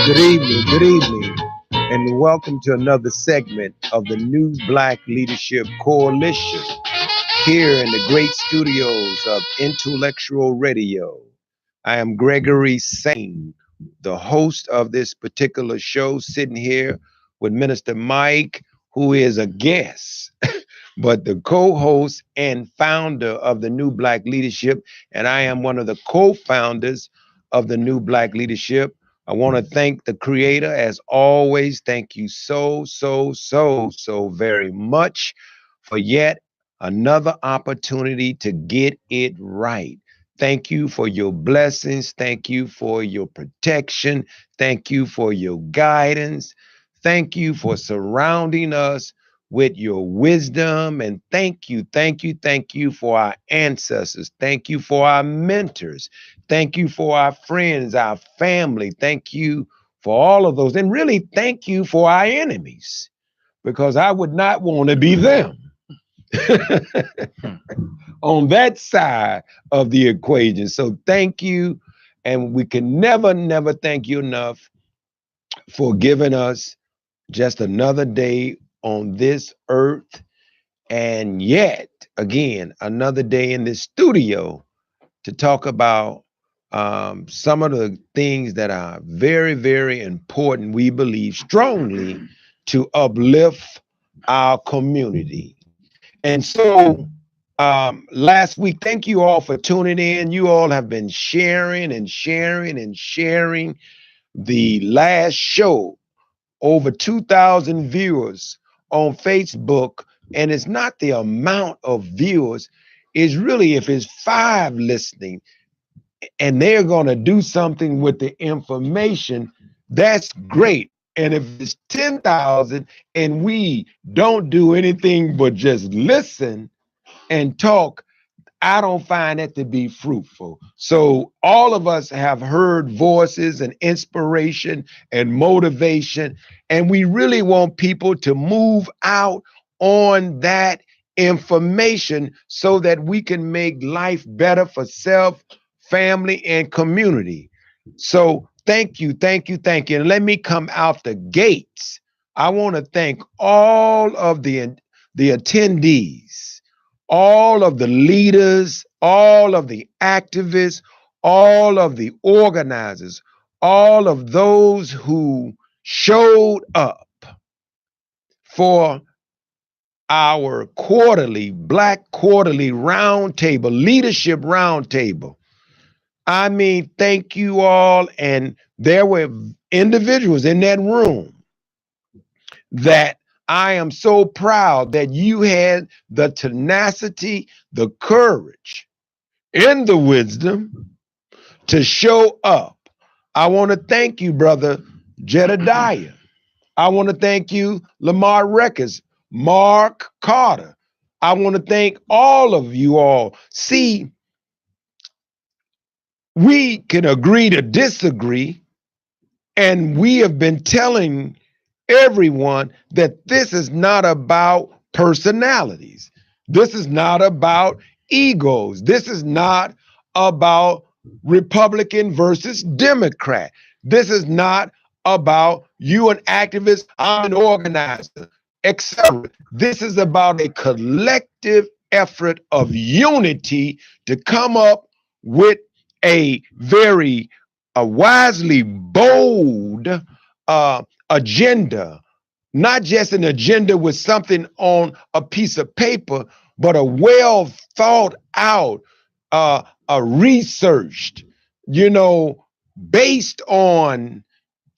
Good evening, and welcome to another segment of the New Black Leadership Coalition here in the great studios of Intellectual Radio. I am Gregory Sane, the host of this particular show, sitting here with Minister Mike, who is a guest, but the co-host and founder of the New Black Leadership, and I am one of the co-founders of the New Black Leadership. I want to thank the creator as always. Thank you so very much for yet another opportunity to get it right. Thank you for your blessings. Thank you for your protection. Thank you for your guidance. Thank you for surrounding us with your wisdom. And thank you for our ancestors. Thank you for our mentors. Thank you for our friends, our family. Thank you for all of those. And really, thank you for our enemies, because I would not want to be them on that side of the equation. So thank you. And we can never thank you enough for giving us just another day on this earth. And yet, again, another day in this studio to talk about some of the things that are very important, we believe strongly, to uplift our community. And so last week, thank you all for tuning in. You all have been sharing the last show. Over 2,000 viewers on Facebook. And it's not the amount of viewers, it's really if it's 5 listening and they're going to do something with the information, that's great. And if it's 10,000 and we don't do anything but just listen and talk, I don't find that to be fruitful. So all of us have heard voices and inspiration and motivation, and we really want people to move out on that information so that we can make life better for self, family, and community. So thank you. And let me come out the gates. I want to thank all of the attendees, all of the leaders, all of the activists, all of the organizers, all of those who showed up for our Black Quarterly Roundtable, Leadership Roundtable. I mean, thank you all. And there were individuals in that room that I am so proud that you had the tenacity, the courage, and the wisdom to show up. I want to thank you, brother Jedediah. I want to thank you, Lamar Records, Mark Carter. I want to thank all of you all. See, we can agree to disagree, and we have been telling everyone that this is not about personalities. This is not about egos. This is not about Republican versus Democrat. This is not about you an activist, I'm an organizer, etc. This is about a collective effort of unity to come up with a very wisely bold agenda, not just an agenda with something on a piece of paper, but a well thought out, a researched, based on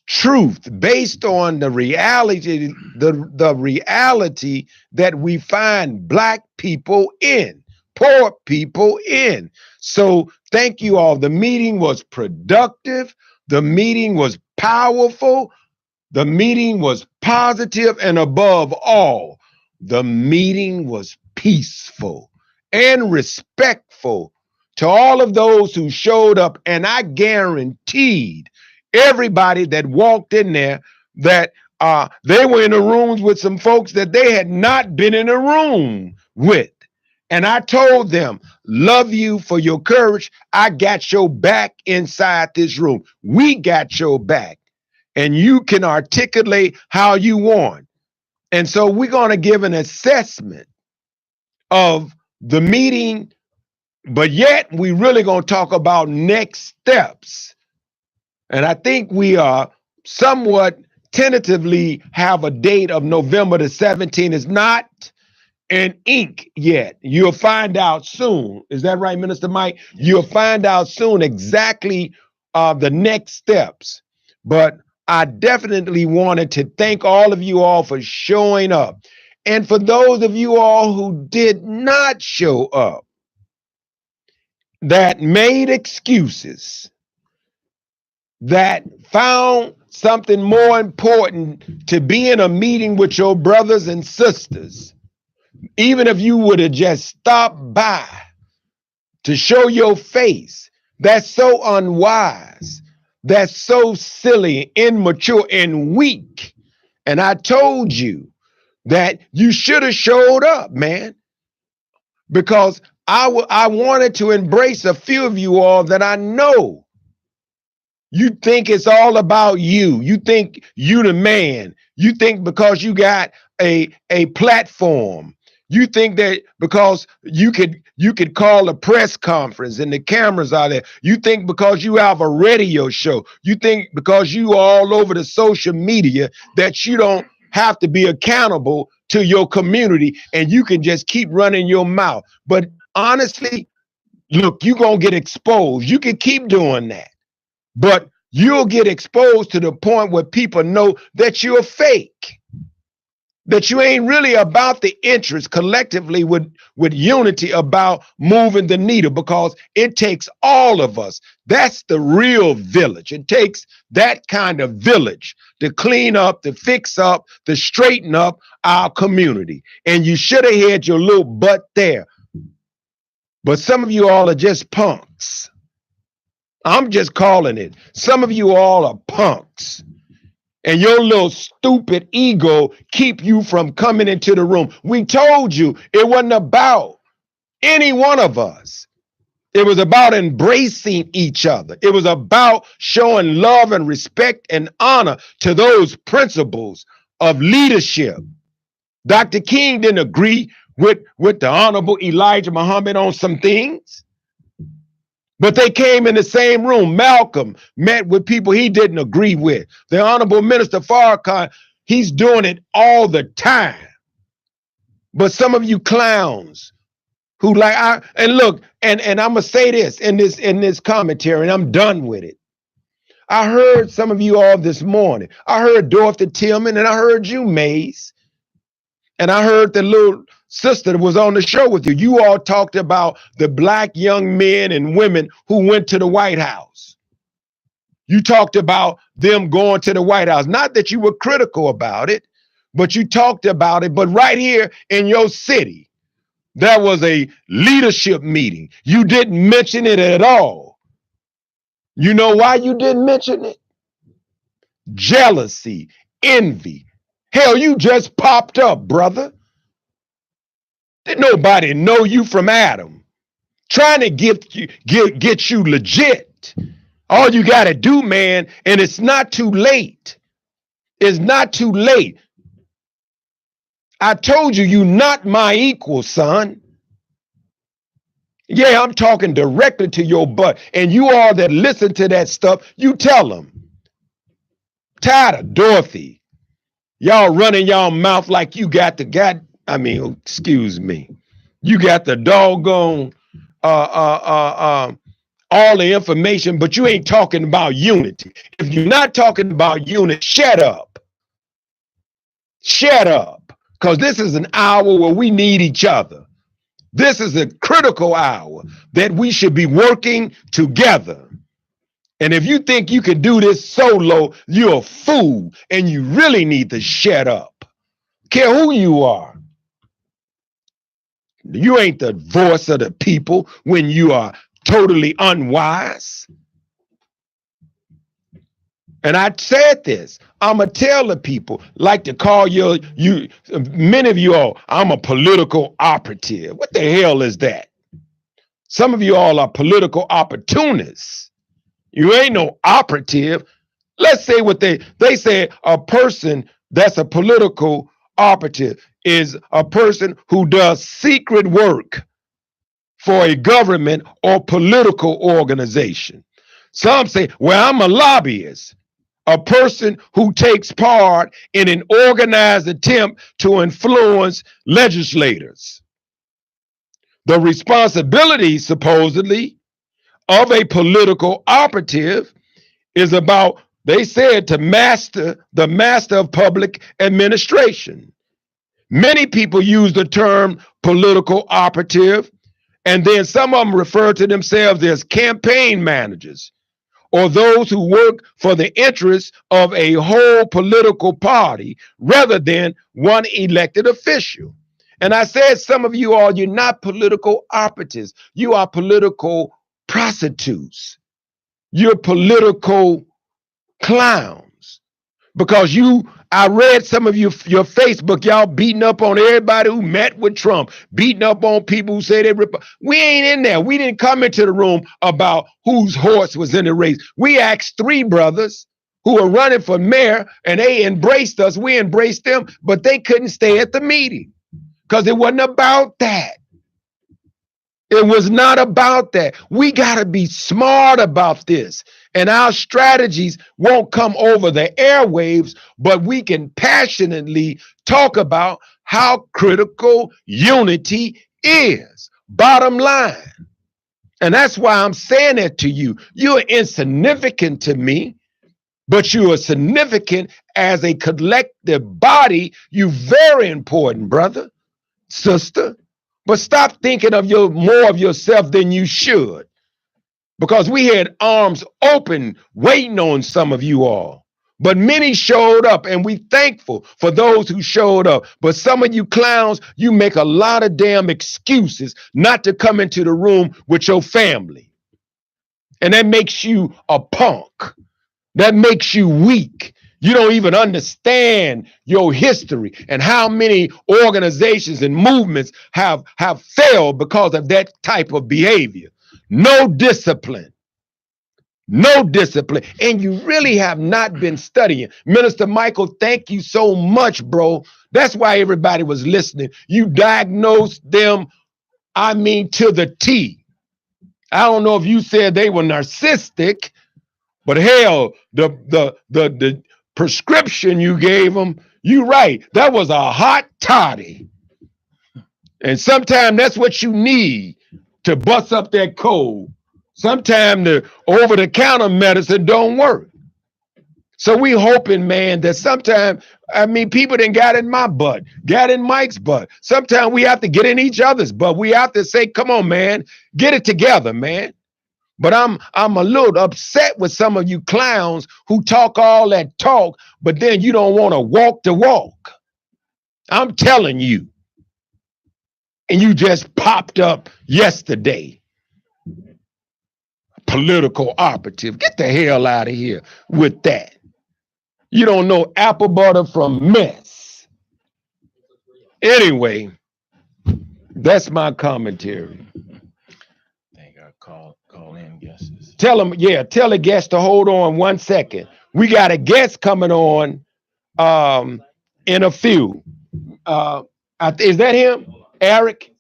truth, based on the reality, the reality that we find Black people in, poor people in. So thank you all. The meeting was productive. The meeting was powerful. The meeting was positive, and above all, the meeting was peaceful and respectful to all of those who showed up. And I guaranteed everybody that walked in there that they were in the rooms with some folks that they had not been in a room with. And I told them, love you for your courage. I got your back inside this room. We got your back. and you can articulate how you want. And so we're going to give an assessment of the meeting, but yet we really going to talk about next steps. And I think we are somewhat tentatively have a date of November the 17th. It's not in ink yet. You'll find out soon. Is that right, Minister Mike? You'll find out soon exactly the next steps. But I definitely wanted to thank all of you all for showing up. And for those of you all who did not show up, that made excuses, that found something more important to be in a meeting with your brothers and sisters, even if you would have just stopped by to show your face, that's so unwise. That's so silly, immature, and weak. And I told you that you should have showed up, man, because I wanted to embrace a few of you all that I know. You think it's all about you. You think you the man. You think because you got a platform. You think that because you could call a press conference and the cameras are there. You think because you have a radio show. You think because you are all over the social media that you don't have to be accountable to your community and you can just keep running your mouth. But honestly, look, you're going to get exposed. You can keep doing that, but you'll get exposed to the point where people know that you're fake. That you ain't really about the interest collectively with unity about moving the needle, because it takes all of us. That's the real village. It takes that kind of village to clean up, to fix up, to straighten up our community. And you should have had your little butt there. But some of you all are just punks. I'm just calling it. Some of you all are punks. And your little stupid ego keep you from coming into the room. We told you it wasn't about any one of us. It was about embracing each other. It was about showing love and respect and honor to those principles of leadership. Dr. King didn't agree with the Honorable Elijah Muhammad on some things. But they came in the same room. Malcolm met with people he didn't agree with. The Honorable Minister Farrakhan, he's doing it all the time. But some of you clowns who and look, and I'm gonna say this in this commentary, and I'm done with it. I heard some of you all this morning. I heard Dorothy Tillman, and I heard you, Mays, and I heard the little sister that was on the show with you. You all talked about the black young men and women who went to the White House. You talked about them going to the White House. Not that you were critical about it, but you talked about it. But right here in your city, there was a leadership meeting. You didn't mention it at all. You know why you didn't mention it? Jealousy, envy. Hell, you just popped up, brother. Did nobody know you from Adam? Trying to get you legit. All you got to do, man, and it's not too late. It's not too late. I told you, you're not my equal, son. Yeah, I'm talking directly to your butt. And you all that listen to that stuff, you tell them. Tired of Dorothy. Y'all running y'all mouth like you got the excuse me. You got the doggone all the information, but you ain't talking about unity. If you're not talking about unity, shut up. Shut up. Because this is an hour where we need each other. This is a critical hour that we should be working together. And if you think you can do this solo, you're a fool, and you really need to shut up. Care who you are. You ain't the voice of the people when you are totally unwise. And I said this, I'm going to tell the people, like to call many of you all, I'm a political operative. What the hell is that? Some of you all are political opportunists. You ain't no operative. Let's say what they say a person that's a political operative is a person who does secret work for a government or political organization. Some say, well, I'm a lobbyist, a person who takes part in an organized attempt to influence legislators. The responsibility, supposedly, of a political operative is about, they said, to master the master of public administration. Many people use the term political operative, and then some of them refer to themselves as campaign managers or those who work for the interests of a whole political party rather than one elected official. And I said, some of you all, you're not political operatives. You are political prostitutes. You're political clowns. Because I read some of your Facebook, y'all beating up on everybody who met with Trump, beating up on people who say we ain't in there. We didn't come into the room about whose horse was in the race. We asked 3 brothers who were running for mayor, and they embraced us. We embraced them, but they couldn't stay at the meeting because it wasn't about that. It was not about that. We got to be smart about this. And our strategies won't come over the airwaves, but we can passionately talk about how critical unity is. Bottom line. And that's why I'm saying that to you. You're insignificant to me, but you are significant as a collective body. You're very important, brother, sister. But stop thinking of more of yourself than you should. Because we had arms open waiting on some of you all. But many showed up, and we thankful for those who showed up. But some of you clowns, you make a lot of damn excuses not to come into the room with your family. And that makes you a punk. That makes you weak. You don't even understand your history and how many organizations and movements have failed because of that type of behavior. No discipline. No discipline. And you really have not been studying. Minister Michael, thank you so much, bro. That's why everybody was listening. You diagnosed them, to the T. I don't know if you said they were narcissistic, but hell, the prescription you gave them, you right. That was a hot toddy. And sometimes that's what you need to bust up that cold. Sometimes the over-the-counter medicine don't work. So we hoping, man, that sometimes, people done got in my butt, got in Mike's butt. Sometimes we have to get in each other's butt. We have to say, come on, man, get it together, man. But I'm a little upset with some of you clowns who talk all that talk, but then you don't want to walk the walk. I'm telling you. And you just popped up yesterday. Political operative. Get the hell out of here with that. You don't know apple butter from mess. Anyway, that's my commentary. Call in guesses. Tell the guest to hold on 1 second. We got a guest coming on in a few. Is that him? Eric?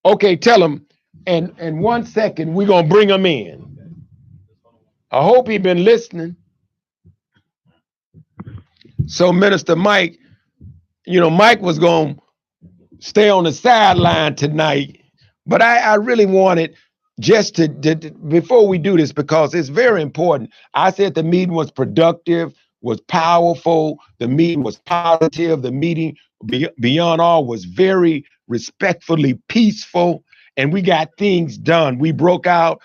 Okay, tell him. And 1 second, we're going to bring him in. I hope he's been listening. So Minister Mike, Mike was going to stay on the sideline tonight, but I really wanted just to before we do this, because it's very important. I said the meeting was productive, was powerful. The meeting was positive. The meeting, beyond all, was very respectfully peaceful, and we got things done. We broke out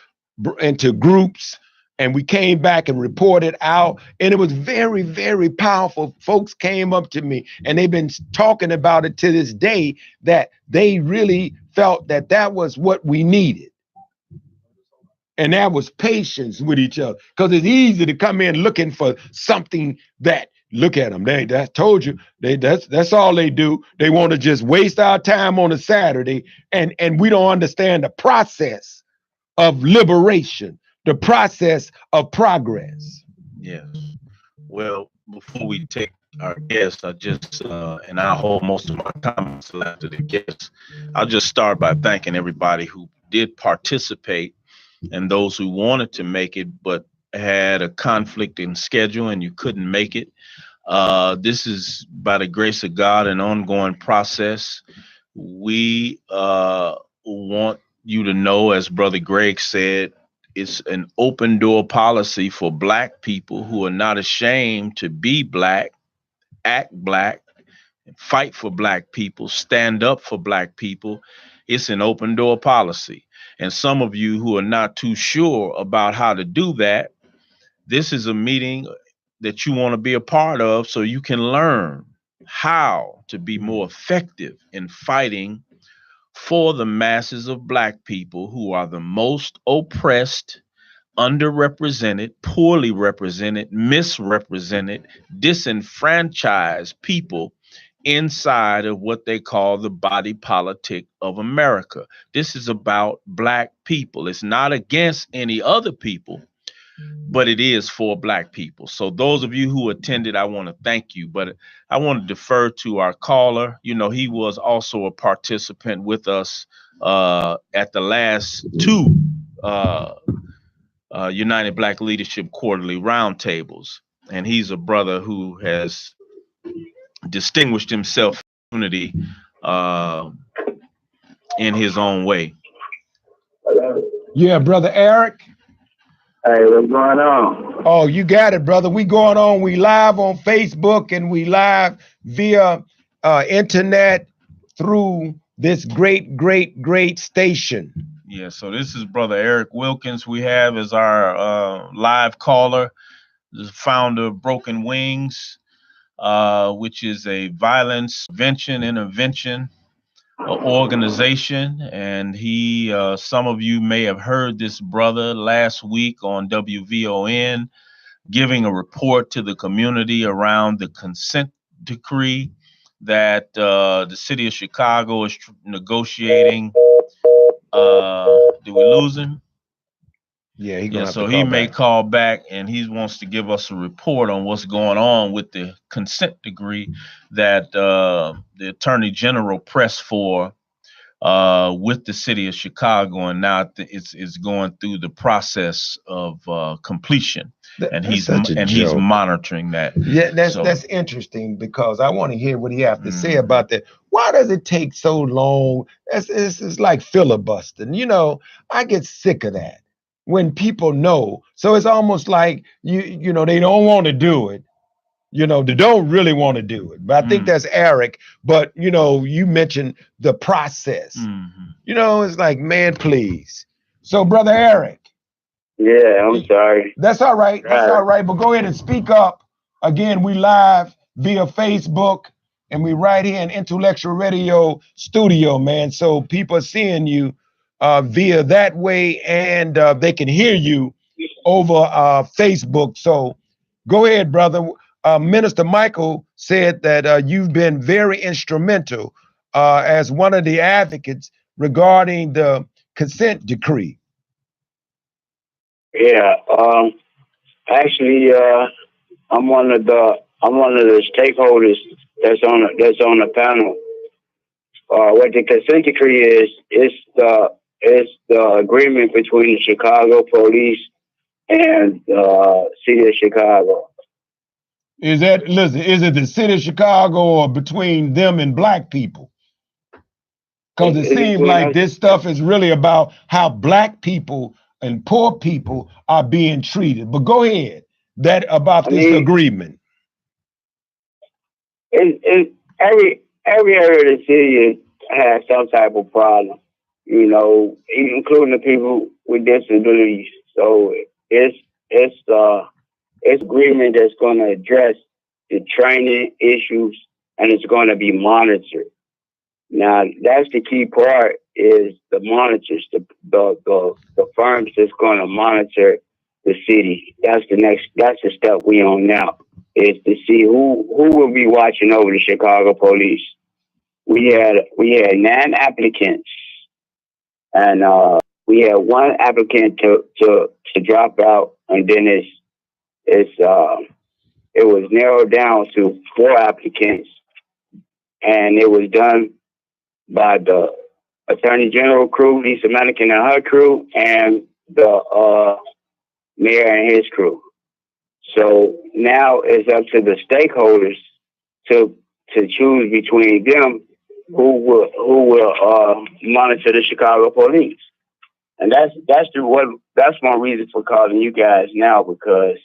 into groups, and we came back and reported out, and it was very, very powerful. Folks came up to me, and they've been talking about it to this day, that they really felt that was what we needed. And that was patience with each other, because it's easy to come in looking for something that, look at them. I told you, that's all they do. They want to just waste our time on a Saturday, and we don't understand the process of liberation, the process of progress. Yes. Well, before we take our guests, I just and I'll hold most of my comments till after the guests. I'll just start by thanking everybody who did participate and those who wanted to make it but had a conflict in schedule and you couldn't make it. This is by the grace of God an ongoing process. We want you to know, as Brother Greg said, it's an open door policy for Black people who are not ashamed to be Black, act Black, fight for Black people, stand up for Black people. It's an open door policy. And some of you who are not too sure about how to do that, this is a meeting that you want to be a part of so you can learn how to be more effective in fighting for the masses of Black people who are the most oppressed, underrepresented, poorly represented, misrepresented, disenfranchised people inside of what they call the body politic of America. This is about Black people. It's not against any other people, but it is for Black people. So those of you who attended, I want to thank you. But I want to defer to our caller. You know, he was also a participant with us at the last two uh, United Black Leadership Quarterly Roundtables. And he's a brother who has distinguished himself in unity uh, in his own way. Yeah, Brother Eric. Hey, what's going on? Oh, you got it, brother. We going on. We live on Facebook and we live via internet through this great station. Yeah, so this is Brother Eric Wilkins. We have as our live caller, the founder of Broken Wings, which is a violence intervention organization. And he, some of you may have heard this brother last week on WVON giving a report to the community around the consent decree that the city of Chicago is negotiating. Did we lose him? Yeah, so he may call back and he wants to give us a report on what's going on with the consent decree that the Attorney General pressed for with the city of Chicago, and now it's going through the process of completion, and he's monitoring that. Yeah, that's interesting because I want to hear what he has to say about that. Why does it take so long? It's like filibustering. You know, I get sick of that when people know. So it's almost like you know they don't want to do it. You know, they don't really want to do it. But I think that's Eric. But, you know, you mentioned the process. You know, it's like, man, please. So, Brother Eric. Yeah, I'm sorry. That's all right. That's all right. But go ahead and speak up. Again, we live via Facebook and we right here in Intellectual Radio Studio, man. So people are seeing you via that way and they can hear you over Facebook. So go ahead, brother. Minister Michael said that you've been very instrumental as one of the advocates regarding the consent decree. Yeah, actually, I'm one of the stakeholders that's on the panel. What the consent decree is the agreement between the Chicago police and the city of Chicago. Is it the city of Chicago or between them and Black people? Because it seems like this stuff is really about how Black people and poor people are being treated. But go ahead, about this agreement. Every area of the city has some type of problem, you know, including the people with disabilities. So it's agreement that's going to address the training issues and it's going to be monitored. Now, that's the key part is the monitors, the firms that's going to monitor the city. That's the step we on now is to see who will be watching over the Chicago police. We had 9 applicants and we had one applicant to drop out and then it was narrowed down to 4 applicants, and it was done by the Attorney General crew, Lisa Manikin and her crew, and the mayor and his crew. So now it's up to the stakeholders to choose between them who will monitor the Chicago police. And that's one reason for calling you guys now, because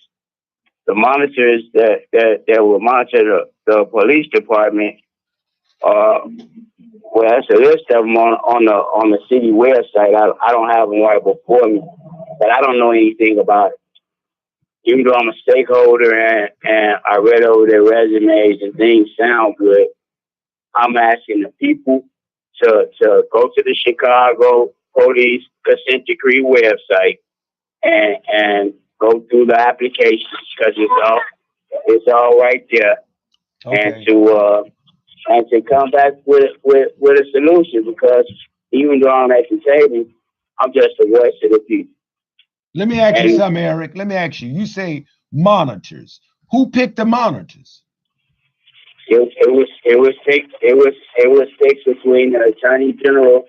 the monitors that will monitor the police department, well, that's a list of them on the city website. I don't have them right before me, but I don't know anything about it. Even though I'm a stakeholder and I read over their resumes and things sound good, I'm asking the people to go to the Chicago Police Consent Decree website and go through the applications, because it's all right there, Okay. and to come back with a solution, because even though I'm at the table, I'm just a voice to the people. Let me ask you something, Eric. Let me ask you. You say monitors. Who picked the monitors? It was fixed between the Attorney General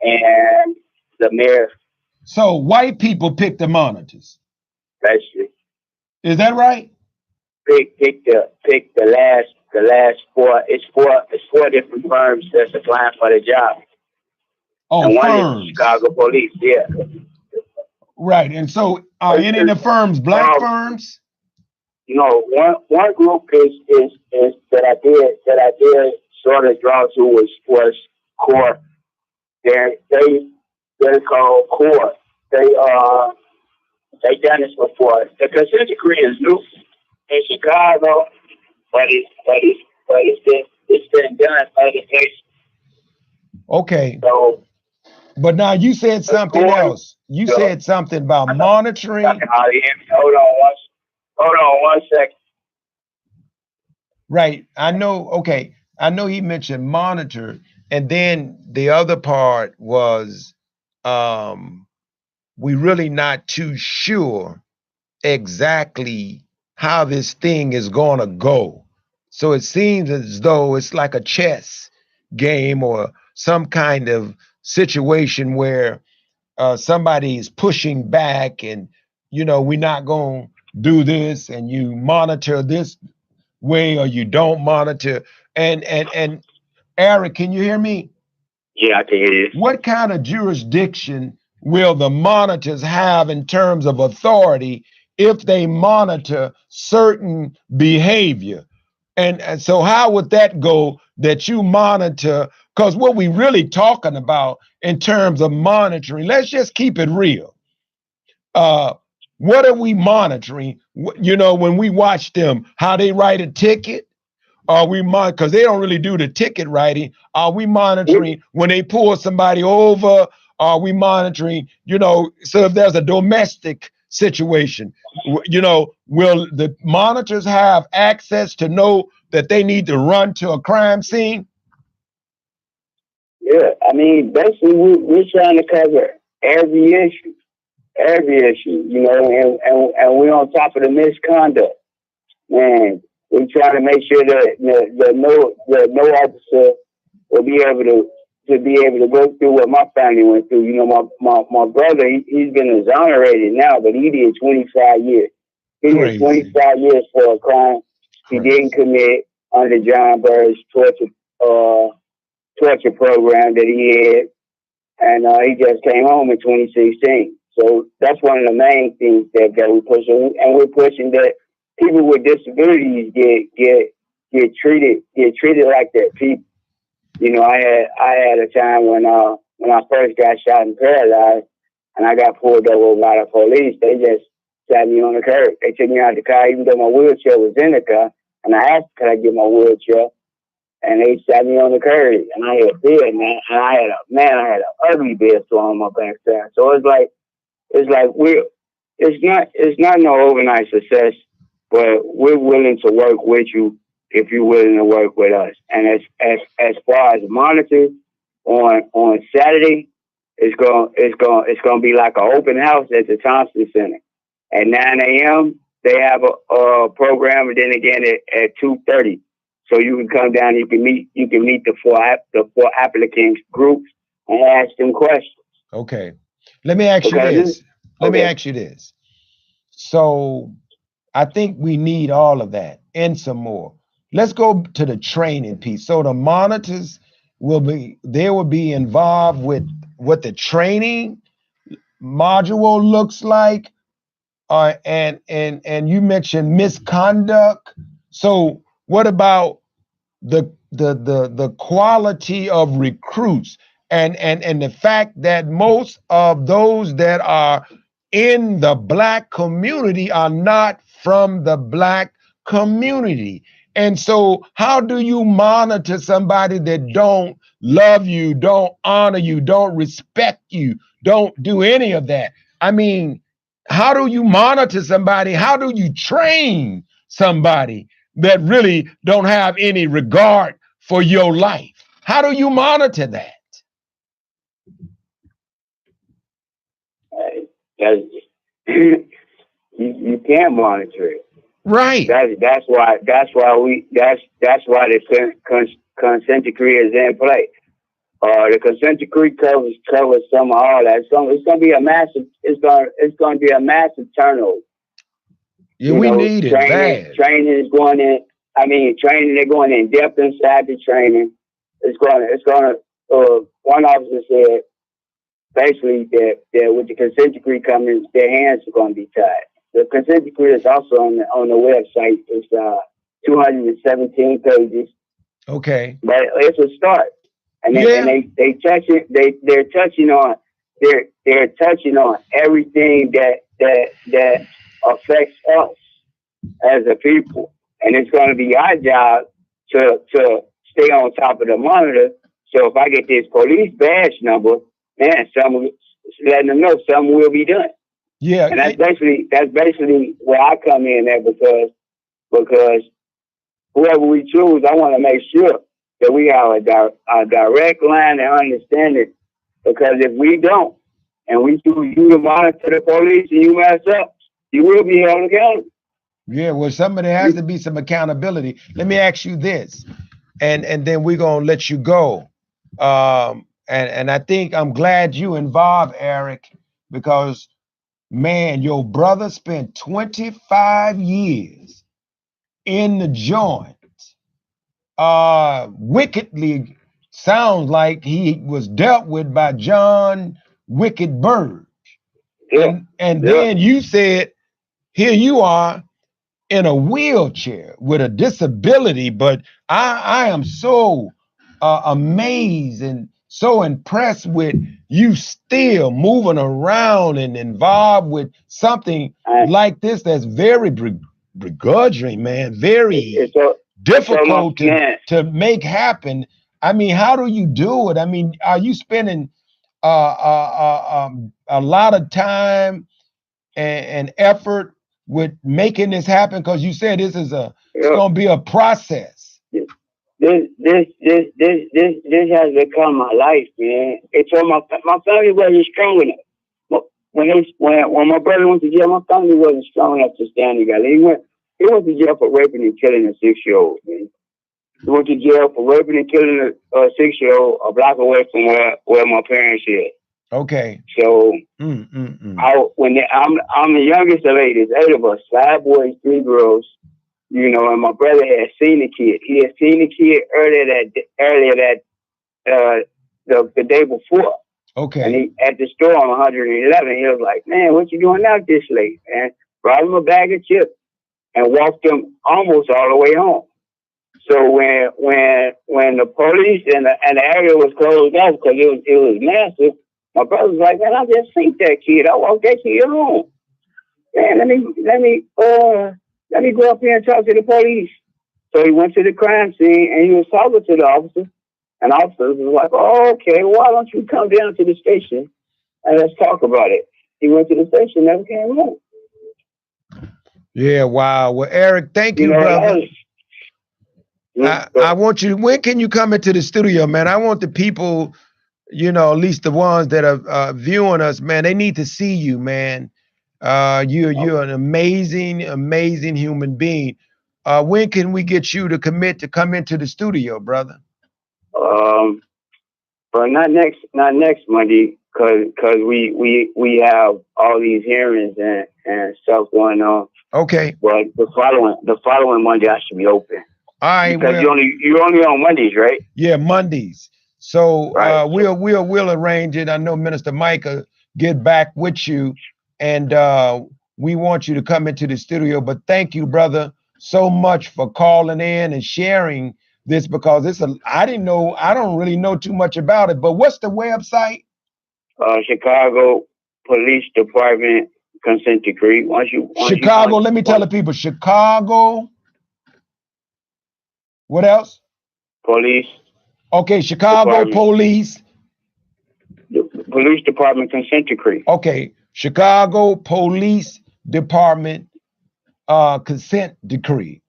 and the mayor. So white people picked the monitors. Basically, Is that right? pick the last 4. It's four different firms that's applying for the job. Oh, and one firms. is the Chicago Police. Yeah. Right. And so are any of the firms black firms? No, one group is that I did sort of draw to was Core. They're called Core. They done this before. The consent decree is new in Chicago, but it's been done other places. Okay. So, but now you said something else. You said something about monitoring. Hold on one second. Right. I know. Okay. I know he mentioned monitor. And then the other part was we really not too sure exactly how this thing is going to go. So it seems as though it's like a chess game or some kind of situation where somebody is pushing back and, we're not going to do this, and you monitor this way or you don't monitor. And Eric, can you hear me? Yeah, I can hear you. What kind of jurisdiction will the monitors have in terms of authority if they monitor certain behavior? And so how would that go that you monitor? Because what we really talking about in terms of monitoring, let's just keep it real. What are we monitoring? When we watch them, how they write a ticket? Are we because they don't really do the ticket writing? Are we monitoring when they pull somebody over? Are we monitoring, so if there's a domestic situation, will the monitors have access to know that they need to run to a crime scene? Yeah, I mean, basically, we're trying to cover every issue, and we're on top of the misconduct. Man, we're trying to make sure that no officer will be able to go through what my family went through. My brother, he's been exonerated now, but he did 25 years. He did 25 years for a crime he didn't commit under John Burr's torture program that he had, and he just came home in 2016. So that's one of the main things that we're pushing, and we're pushing that people with disabilities get treated like they're people. I had a time when I first got shot in Paradise, and I got pulled over by the police. They just sat me on the curb. They took me out of the car, even though my wheelchair was in the car, and I asked, "Could I get my wheelchair?" And they sat me on the curb, and I had a bed, man, and I had an ugly bed sore on my backside. So it's like it's not no overnight success, but we're willing to work with you if you're willing to work with us. And as far as monitors on Saturday, it's going to be like an open house at the Thompson Center at 9 a.m. they have a program, and then again at 2:30. So you can come down. You can meet the four applicants groups and ask them questions. Okay. Let me ask you this. Let me ask you this. So I think we need all of that and some more. Let's go to the training piece. So the monitors will be involved with what the training module looks like. And you mentioned misconduct. So what about the quality of recruits and the fact that most of those that are in the Black community are not from the Black community? And so how do you monitor somebody that don't love you, don't honor you, don't respect you, don't do any of that? I mean, how do you monitor somebody? How do you train somebody that really don't have any regard for your life? How do you monitor that? You can't monitor it. Right. That's why the consent decree is in place. The consent decree covers some of all that. It's gonna be a massive. It's gonna be a massive turnover. Yeah, we need it bad. Training is going in. I mean, training. They're going in depth inside the training. It's gonna. One officer said basically that with the consent decree coming, their hands are going to be tied. The consent decree is also on the website. It's 217 pages. Okay. But it's a start. And they're touching on everything that affects us as a people. And it's going to be our job to stay on top of the monitor. So if I get this police badge number, man, letting them know something will be done. Yeah. And that's basically where I come in at, because whoever we choose, I want to make sure that we have a direct line and understanding. Because if we don't, and we choose you to monitor the police and you mess up, you will be held accountable. Yeah, well, there has to be some accountability. Let me ask you this, and then we're gonna let you go. And I think I'm glad you involved, Eric, because man, your brother spent 25 years in the joint. Wickedly sounds like he was dealt with by John Wicked Bird. Yeah. And then you said, here you are in a wheelchair with a disability, but I am so amazed and so impressed with you still moving around and involved with something like this that's very begrudging, man, very difficult to make happen. I mean, how do you do it? I mean, are you spending a lot of time and effort with making this happen? Because you said this is it's gonna be a process. This has become my life, man. It's my family wasn't strong enough. When my brother went to jail, my family wasn't strong enough to stand together. He went to jail for raping and killing a 6-year-old, man. He went to jail for raping and killing a 6-year-old a block away from where my parents lived. Okay. So I'm the youngest of 8. There's 8 of us, 5 boys, 3 girls. You know, and my brother had seen the kid. He had seen the kid the day before. Okay. And he at the store on 111. He was like, "Man, what you doing out this late?" And brought him a bag of chips and walked him almost all the way home. So when the police and the area was closed off because it was massive, my brother was like, "Man, I just seen that kid. I walked that kid home. Man, let me go up here and talk to the police." So he went to the crime scene and he was talking to the officer. And the officer was like, "Oh, okay, why don't you come down to the station and let's talk about it?" He went to the station, never came home. Yeah, wow. Well, Eric, thank you, brother. I want you, when can you come into the studio, man? I want the people, you know, at least the ones that are viewing us, man, they need to see you, man. You're an amazing human being. When can we get you to commit to come into the studio, brother? But not next Monday, cause we have all these hearings and stuff going on. Okay. But the following Monday I should be open. All right. Because you're only on Mondays, right? Yeah, Mondays. So right. We'll arrange it. I know Minister Micah get back with you, and we want you to come into the studio. But thank you, brother, so much for calling in and sharing this, because I don't really know too much about it. But what's the website? Chicago Police Department consent decree. Chicago. Let me tell the people. Chicago. What else? Police. Okay, Chicago Department. Police. Police Department consent decree. Okay, Chicago Police Department consent decree.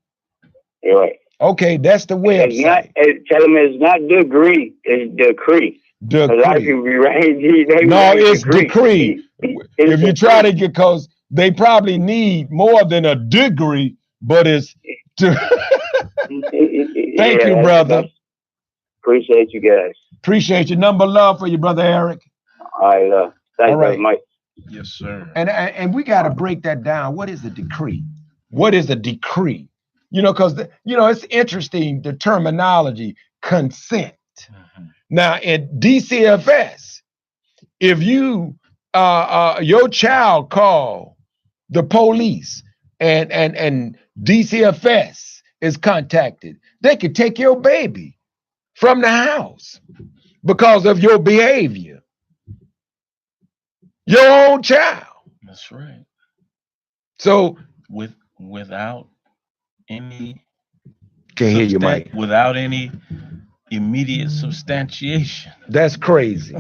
You're right. Okay, that's the website. Tell them it's not degree, it's decree. A lot of people be writing. No, it's decree. If you try to get, because they probably need more than a degree, but it's. Thank you, brother. Appreciate you guys. Appreciate your number love for you, brother Eric. All right. Thank you, Mike. Yes, sir. And we got to break that down. What is a decree? What is a decree? Because it's interesting, the terminology consent. Mm-hmm. Now in DCFS, if you your child call the police and DCFS is contacted, they could take your baby from the house because of your behavior. Your own child. That's right. So without any can't hear you, Mike. Without any immediate substantiation. That's crazy.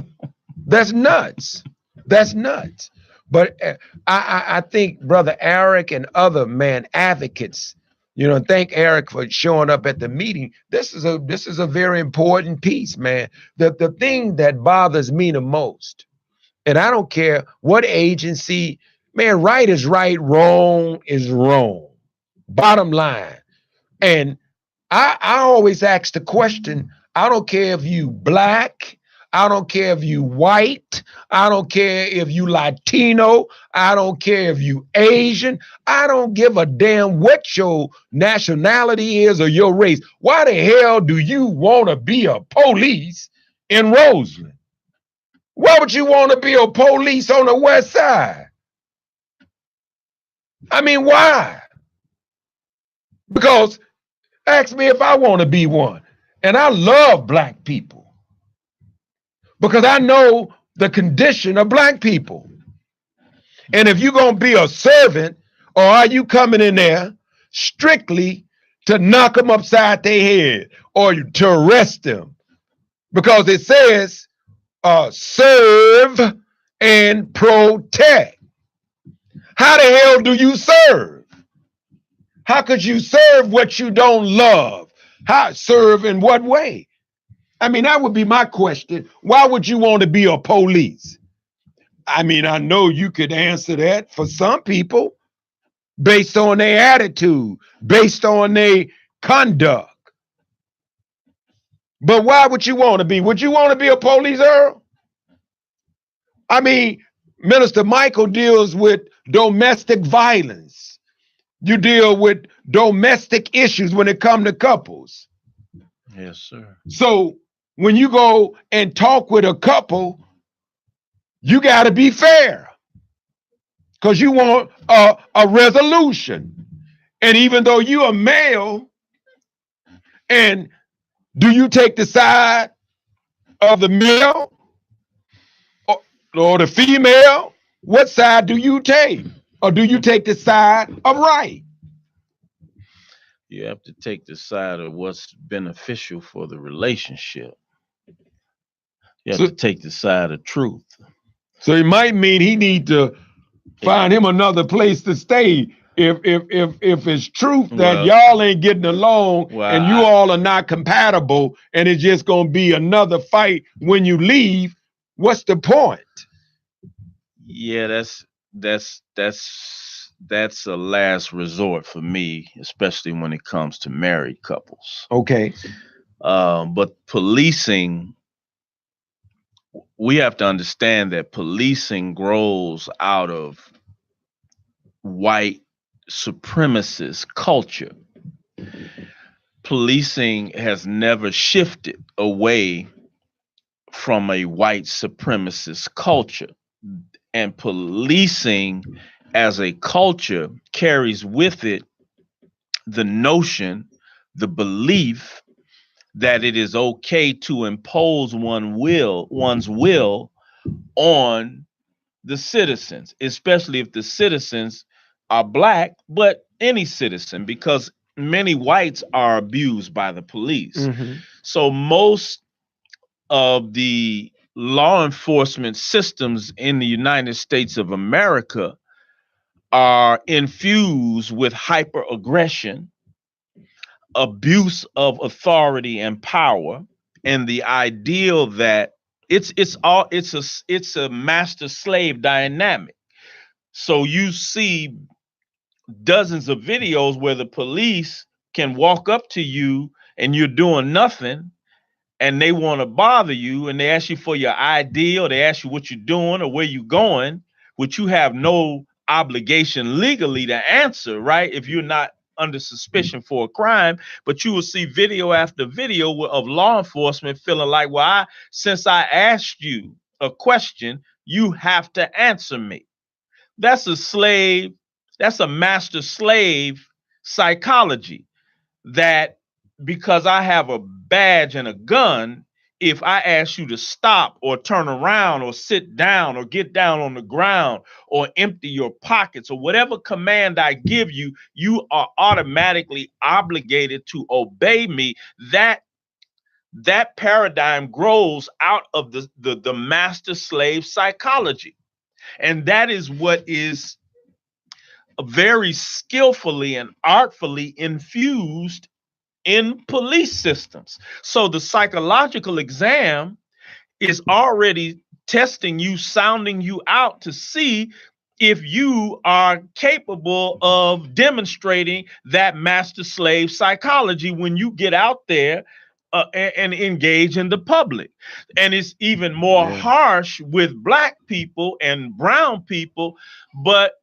That's nuts. That's nuts. But I think Brother Eric and other advocates, thank Eric for showing up at the meeting. This is a very important piece, man. The thing that bothers me the most, and I don't care what agency, man, right is right, wrong is wrong. Bottom line. And I always ask the question, I don't care if you black, I don't care if you white, I don't care if you Latino, I don't care if you Asian, I don't give a damn what your nationality is or your race. Why the hell do you want to be a police in Roseland? Why would you want to be a police on the west side? I mean, why? Because ask me if I want to be one. And I love black people because I know the condition of black people. And if you're going to be a servant, or are you coming in there strictly to knock them upside their head or to arrest them? Because it says serve and protect. How the hell do you serve? How could you serve what you don't love? How serve in what way? I mean, that would be my question. Why would you want to be a police? I mean, I know you could answer that for some people based on their attitude, based on their conduct. But why would you want to be? Would you want to be a police, Earl? I mean, Minister Michael deals with domestic violence. You deal with domestic issues when it comes to couples. Yes, sir. So when you go and talk with a couple, you got to be fair because you want a resolution. And even though you're a male, and do you take the side of the male or the female? What side do you take? Or do you take the side of right? You have to take the side of what's beneficial for the relationship. You have to take the side of truth. So it might mean he need to find him another place to stay if it's truth that y'all ain't getting along and you all are not compatible and it's just gonna be another fight when you leave. What's the point? Yeah, that's a last resort for me, especially when it comes to married couples. Okay. But policing, we have to understand that policing grows out of white supremacist culture. Policing has never shifted away from a white supremacist culture. And policing as a culture carries with it the notion, the belief that it is okay to impose one's will on the citizens, especially if the citizens are black, but any citizen, because many whites are abused by the police. Mm-hmm. So most of the law enforcement systems in the United States of America are infused with hyperaggression, abuse of authority and power, and the ideal that it's a master slave dynamic. So you see dozens of videos where the police can walk up to you and you're doing nothing and they want to bother you and they ask you for your ID or they ask you what you're doing or where you're going, which you have no obligation legally to answer, right? If you're not under suspicion for a crime, but you will see video after video of law enforcement feeling like, well, since I asked you a question, you have to answer me. That's a slave, that's a master slave psychology that because I have a badge and a gun, if I ask you to stop or turn around or sit down or get down on the ground or empty your pockets or whatever command I give you, you are automatically obligated to obey me. That paradigm grows out of the master slave psychology. And that is what is very skillfully and artfully infused in police systems. So the psychological exam is already testing you, sounding you out to see if you are capable of demonstrating that master slave psychology when you get out there and engage in the public. And it's even more harsh with black people and brown people, but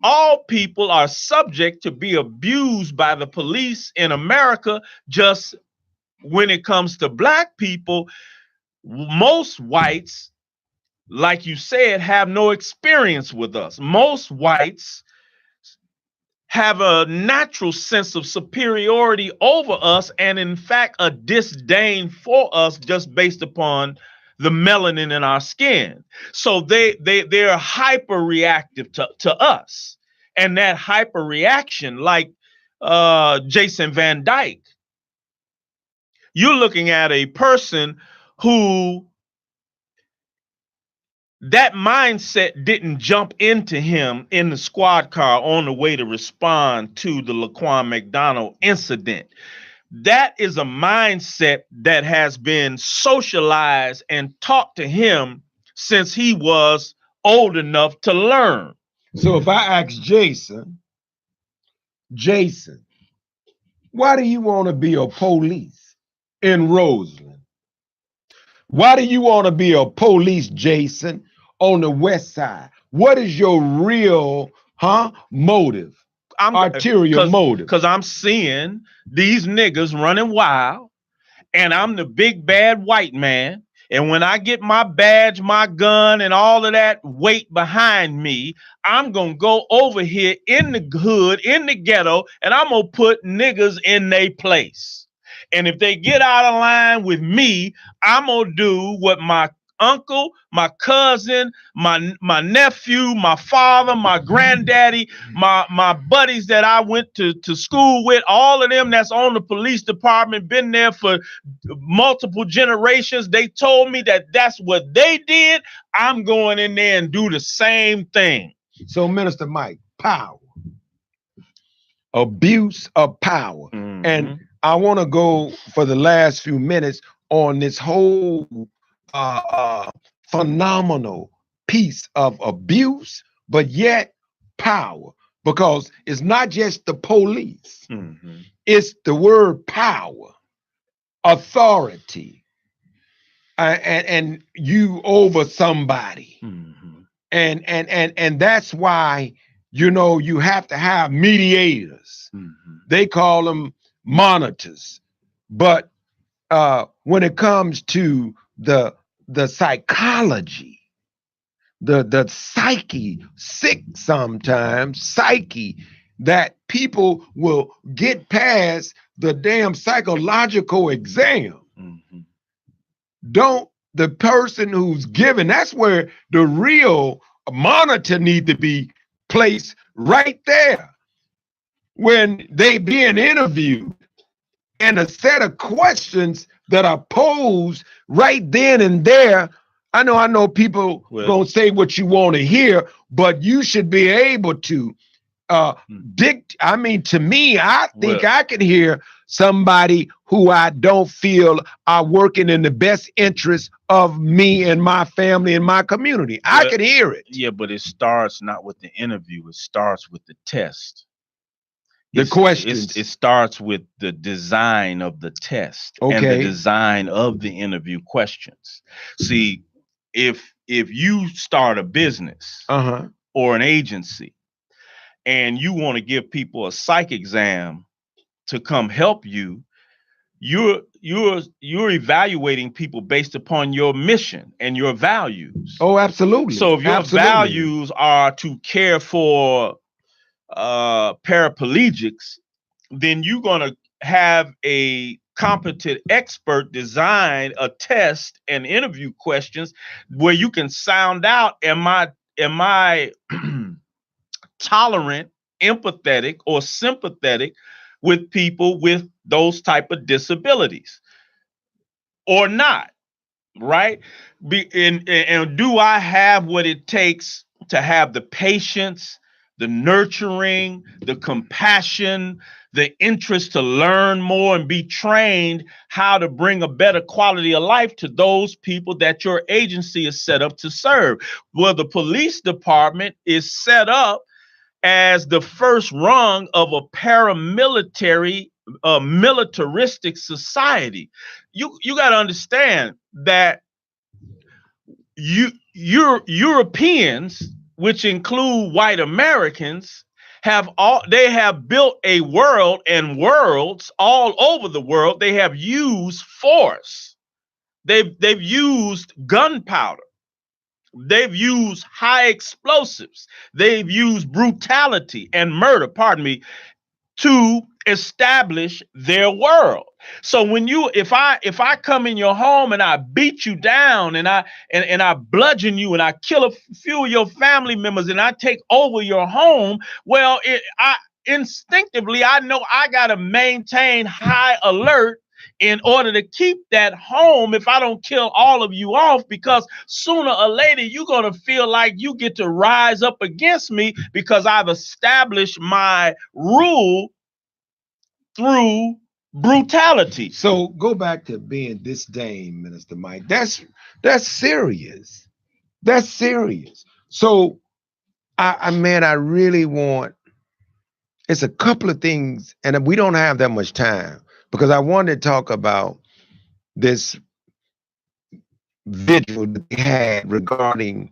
all people are subject to be abused by the police in America. Just when it comes to black people, most whites, like you said, have no experience with us. Most whites have a natural sense of superiority over us and in fact a disdain for us just based upon the melanin in our skin. So they're hyper reactive to us. And that hyper reaction, like Jason Van Dyke, you're looking at a person who that mindset didn't jump into him in the squad car on the way to respond to the Laquan McDonald incident. That is a mindset that has been socialized and taught to him since he was old enough to learn. So if I ask Jason, why do you want to be a police in Roseland? Why do you want to be a police, Jason, on the west side? What is your real motive? Arterial motive? Because I'm seeing these niggas running wild, and I'm the big bad white man. And when I get my badge, my gun, and all of that weight behind me, I'm going to go over here in the hood, in the ghetto, and I'm going to put niggas in their place. And if they get out of line with me, I'm going to do what my uncle, my cousin, my nephew, my father, my granddaddy, my buddies that I went to school with, all of them that's on the police department, been there for multiple generations. They told me that that's what they did. I'm going in there and do the same thing. So, Minister Mike, power, abuse of power. Mm-hmm. And I want to go for the last few minutes on this whole phenomenal piece of abuse but yet power, because it's not just the police. It's the word power, authority, and you over somebody. And that's why, you have to have mediators. They call them monitors. But when it comes to the psychology, the psyche, sick sometimes, psyche, that people will get past the damn psychological exam. Don't the person who's given, that's where the real monitor need to be placed, right there when they being interviewed, and a set of questions that are posed right then and there. I know people gonna say what you want to hear, but you should be able to to me, I think I can hear somebody who I don't feel are working in the best interest of me and my family and my community. I can hear it. Yeah, but it starts not with the interview. It starts with the test. The questions. It starts with the design of the test and the design of the interview questions. See, if you start a business or an agency, and you want to give people a psych exam to come help you, you're evaluating people based upon your mission and your values. Oh, absolutely. So if your values are to care for paraplegics, then you're going to have a competent expert design a test and interview questions where you can sound out, am I tolerant, empathetic, or sympathetic with people with those type of disabilities or not, right? And do I have what it takes to have the patience, the nurturing, the compassion, the interest to learn more and be trained how to bring a better quality of life to those people that your agency is set up to serve? Well, the police department is set up as the first rung of a paramilitary, militaristic society. You got to understand that Europeans, which include white Americans, have built a world and worlds all over the world. They have used force. They've used gunpowder. They've used high explosives. They've used brutality and murder, to establish their world. So when if I come in your home and I beat you down and I bludgeon you and I kill a few of your family members and I take over your home, well, instinctively I know I gotta maintain high alert in order to keep that home if I don't kill all of you off, because sooner or later you're going to feel like you get to rise up against me because I've established my rule through brutality. So go back to being disdained, Minister Mike. That's serious. That's serious. So I really want, it's a couple of things, and we don't have that much time, because I wanted to talk about this vigil that they had regarding,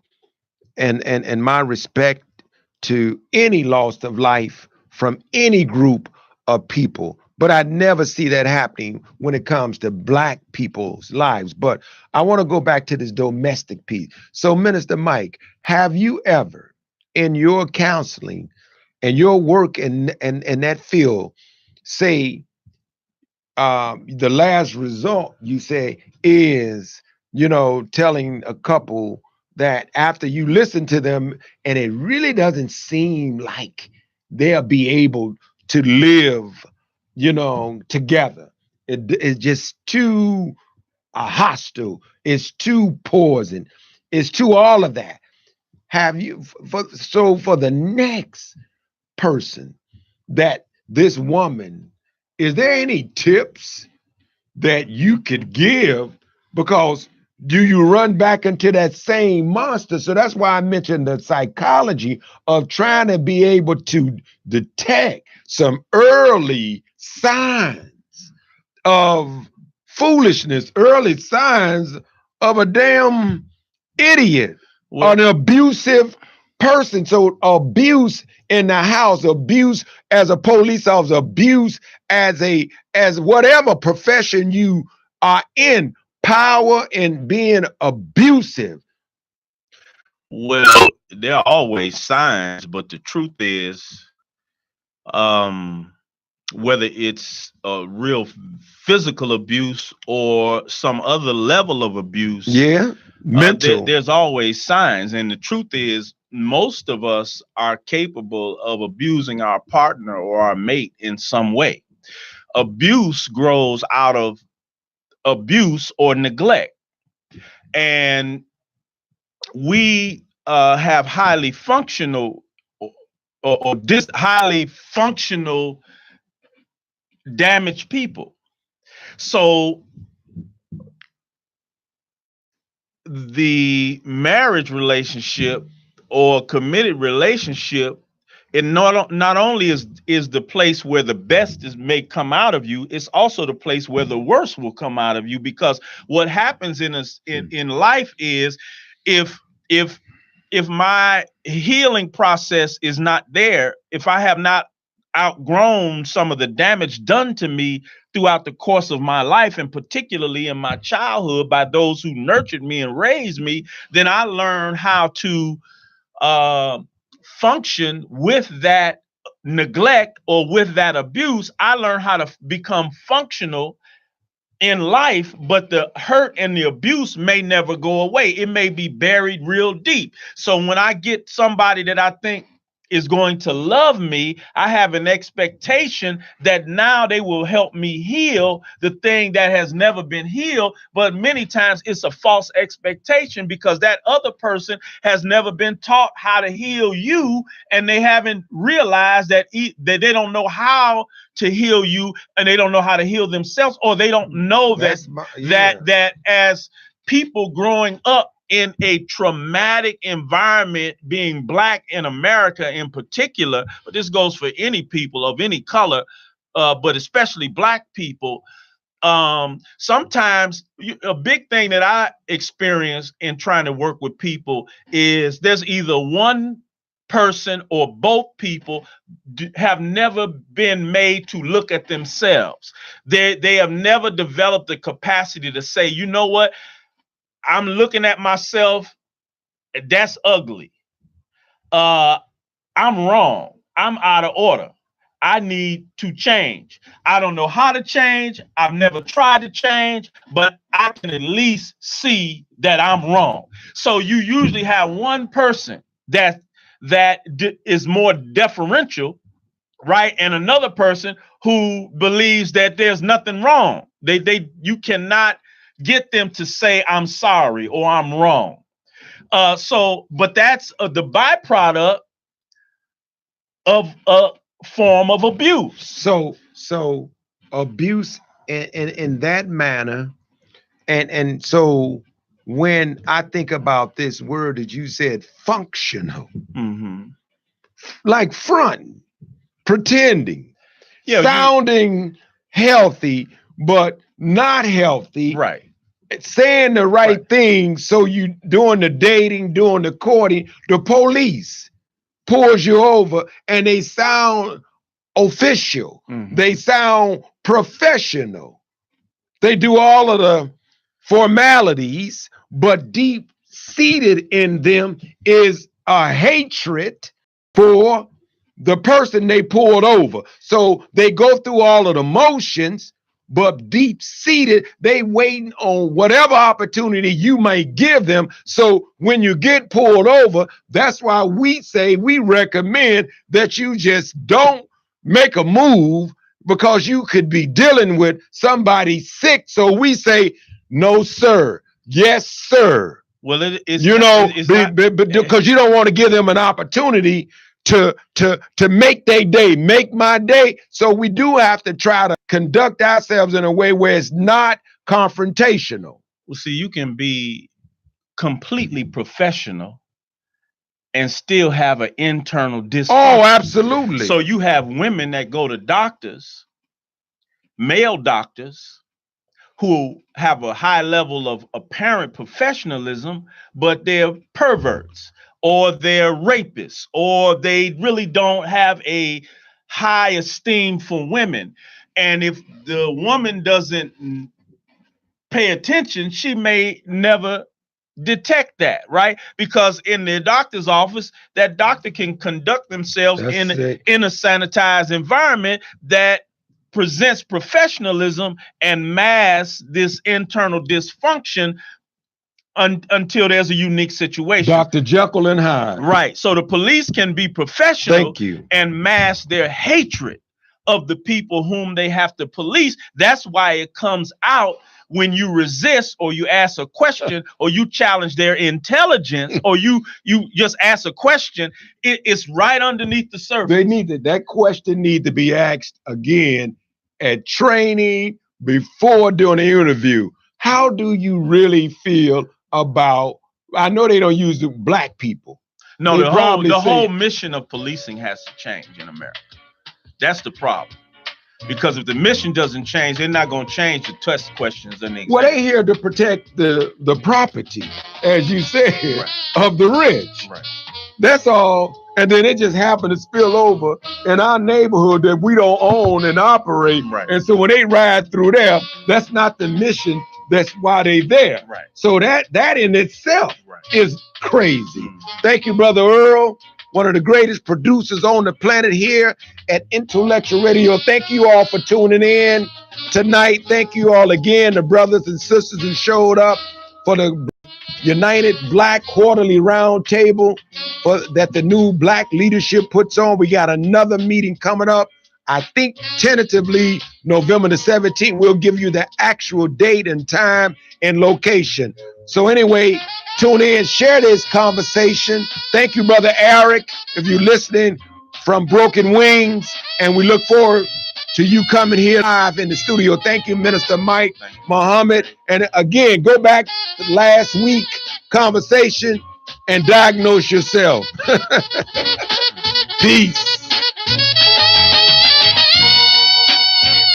and my respect to any loss of life from any group of people. But I never see that happening when it comes to Black people's lives. But I want to go back to this domestic piece. So, Minister Mike, have you ever, in your counseling and your work in that field, say, the last result you say is, telling a couple that after you listen to them and it really doesn't seem like they'll be able to live, together. It's just too hostile. It's too poison. It's too all of that. Have you, for the next person that this woman, is there any tips that you could give? Because do you run back into that same monster? So that's why I mentioned the psychology of trying to be able to detect some early signs of foolishness, early signs of a damn idiot, an abusive person. So abuse in the house, abuse as a police officer, abuse as whatever profession you are in, power and being abusive. Well, there are always signs, but the truth is, um, whether it's a real physical abuse or some other level of abuse, mental. there's always signs. And the truth is, most of us are capable of abusing our partner or our mate in some way. Abuse grows out of abuse or neglect. And we have highly functional or highly functional damaged people. So the marriage relationship or committed relationship, it not only is the place where the best may come out of you, it's also the place where the worst will come out of you. Because what happens in life is, if my healing process is not there, if I have not outgrown some of the damage done to me throughout the course of my life, and particularly in my childhood by those who nurtured me and raised me, then I learn how to function with that neglect or with that abuse. I learn how to become functional in life, but the hurt and the abuse may never go away. It may be buried real deep. So when I get somebody that I think is going to love me, I have an expectation that now they will help me heal the thing that has never been healed. But many times it's a false expectation, because that other person has never been taught how to heal you, and they haven't realized that they don't know how to heal you, and they don't know how to heal themselves, or they don't know that as people growing up in a traumatic environment, being Black in America in particular, but this goes for any people of any color, but especially Black people. Sometimes a big thing that I experience in trying to work with people is there's either one person or both people have never been made to look at themselves. They have never developed the capacity to say, you know what, I'm looking at myself, that's ugly. I'm wrong. I'm out of order. I need to change. I don't know how to change. I've never tried to change, but I can at least see that I'm wrong. So you usually have one person that is more deferential, right? And another person who believes that there's nothing wrong. You cannot get them to say, I'm sorry or I'm wrong. But that's the byproduct of a form of abuse. So abuse in that manner, and so when I think about this word that you said, functional, like front, pretending, sounding healthy, but not healthy, right? Saying the right things. So you doing the dating, doing the courting, the police pulls you over and they sound official. They sound professional. They do all of the formalities, but deep seated in them is a hatred for the person they pulled over. So they go through all of the motions, but deep seated, they waiting on whatever opportunity you may give them. So when you get pulled over, that's why we say, we recommend that you just don't make a move, because you could be dealing with somebody sick. So we say, no, sir. Yes, sir. Well, it's because you don't want to give them an opportunity to make their day, make my day. So we do have to try to conduct ourselves in a way where it's not confrontational. Well, see, you can be completely professional and still have an internal dysfunction. Oh, absolutely. So you have women that go to doctors, male doctors, who have a high level of apparent professionalism, but they're perverts or they're rapists or they really don't have a high esteem for women. And if the woman doesn't pay attention, she may never detect that, right? Because in the doctor's office, that doctor can conduct themselves in a sanitized environment that presents professionalism and masks this internal dysfunction until there's a unique situation. Dr. Jekyll and Hyde. Right. So the police can be professional. Thank you. And mask their hatred of the people whom they have to police. That's why it comes out when you resist or you ask a question or you challenge their intelligence or you just ask a question. It's right underneath the surface. That question need to be asked again at training before doing the interview. How do you really feel about, I know they don't use the black people. No, the whole mission of policing has to change in America. That's the problem. Because if the mission doesn't change, they're not going to change the test questions and the exam. Well, they're here to protect the property, as you said, right, of the rich. Right. That's all. And then it just happened to spill over in our neighborhood that we don't own and operate. Right. And so when they ride through there, that's not the mission. That's why they there. Right. So that in itself is crazy. Thank you, Brother Earl, one of the greatest producers on the planet here at Intellectual Radio. Thank you all for tuning in tonight. Thank you all again, the brothers and sisters who showed up for the United Black Quarterly Roundtable that the new Black leadership puts on. We got another meeting coming up. I think tentatively November the 17th. We'll give you the actual date and time and location. So anyway, tune in, share this conversation. Thank you, Brother Eric, if you're listening from Broken Wings. And we look forward to you coming here live in the studio. Thank you, Minister Mike Muhammad. And again, go back to last week conversation and diagnose yourself. Peace.